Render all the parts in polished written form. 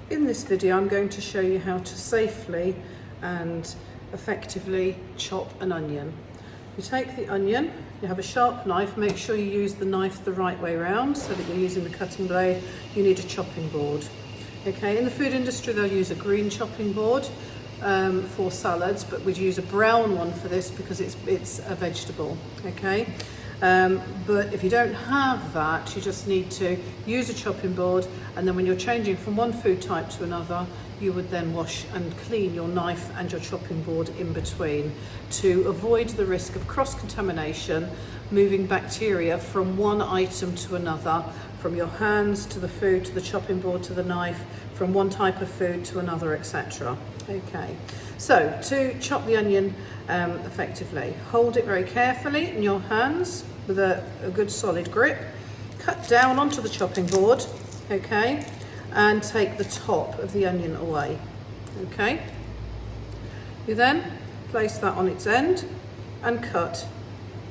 In this video I'm going to show you how to safely and effectively chop an onion. You take the onion, you have a sharp knife, make sure you use the knife the right way around so that you're using the cutting blade. You need a chopping board. Okay, in the food industry they'll use a green chopping board for salads, but we'd use a brown one for this because it's a vegetable. Okay. But if you don't have that, you just need to use a chopping board, and then when you're changing from one food type to another, you would then wash and clean your knife and your chopping board in between to avoid the risk of cross-contamination, moving bacteria from one item to another, from your hands to the food, to the chopping board, to the knife, from one type of food to another, etc. Okay, so to chop the onion effectively, hold it very carefully in your hands with a good solid grip, cut down onto the chopping board, okay, and take the top of the onion away, okay. You then place that on its end and cut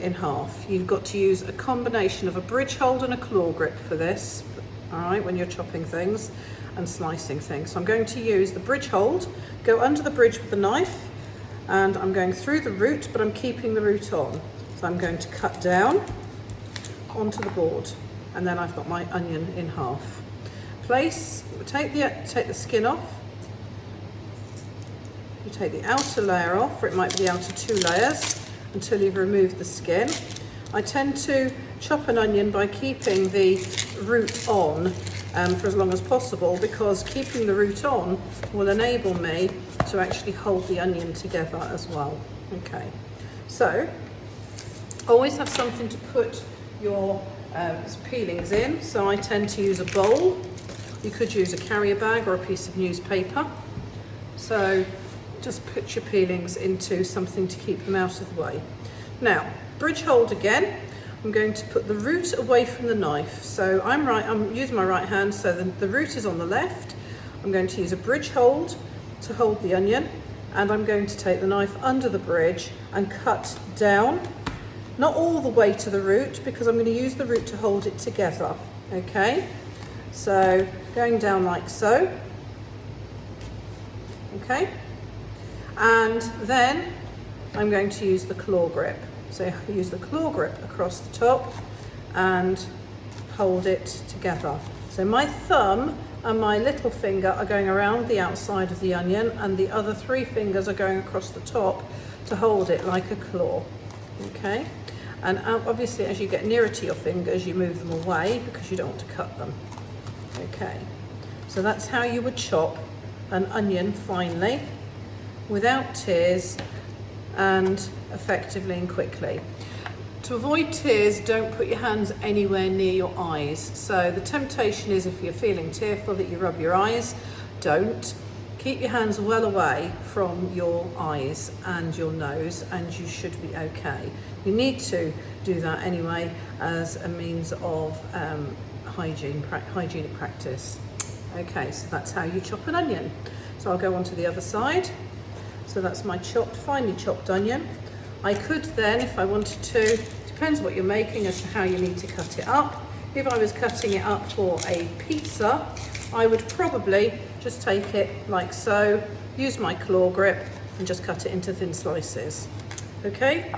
in half. You've got to use a combination of a bridge hold and a claw grip for this, all right, when you're chopping things and slicing things. So I'm going to use the bridge hold, go under the bridge with the knife, and I'm going through the root, but I'm keeping the root on. So I'm going to cut down onto the board, and then I've got my onion in half. Take the skin off. You take the outer layer off, or it might be the outer 2 layers, until you've removed the skin. I tend to chop an onion by keeping the root on for as long as possible, because keeping the root on will enable me to actually hold the onion together as well. Okay, so always have something to put your peelings in. So I tend to use a bowl. You could use a carrier bag or a piece of newspaper. So just put your peelings into something to keep them out of the way. Now, bridge hold again. I'm going to put the root away from the knife. So I'm using my right hand, so the root is on the left. I'm going to use a bridge hold to hold the onion, and I'm going to take the knife under the bridge and cut down, not all the way to the root, because I'm going to use the root to hold it together. Okay, so going down like so. Okay, and then I'm going to use the claw grip. So use the claw grip across the top and hold it together. So my thumb and my little finger are going around the outside of the onion, and the other 3 fingers are going across the top to hold it like a claw. Okay, and obviously as you get nearer to your fingers, you move them away because you don't want to cut them. Okay, so that's how you would chop an onion finely, without tears, and effectively and quickly. To avoid tears, don't put your hands anywhere near your eyes. So the temptation is, if you're feeling tearful, that you rub your eyes. Don't. Keep your hands well away from your eyes and your nose, and you should be okay. You need to do that anyway as a means of hygienic practice. Okay, so that's how you chop an onion. So I'll go on to the other side. So that's my finely chopped onion. I could then, if I wanted to, depends what you're making as to how you need to cut it up. If I was cutting it up for a pizza, I would probably just take it like so, use my claw grip, and just cut it into thin slices. Okay?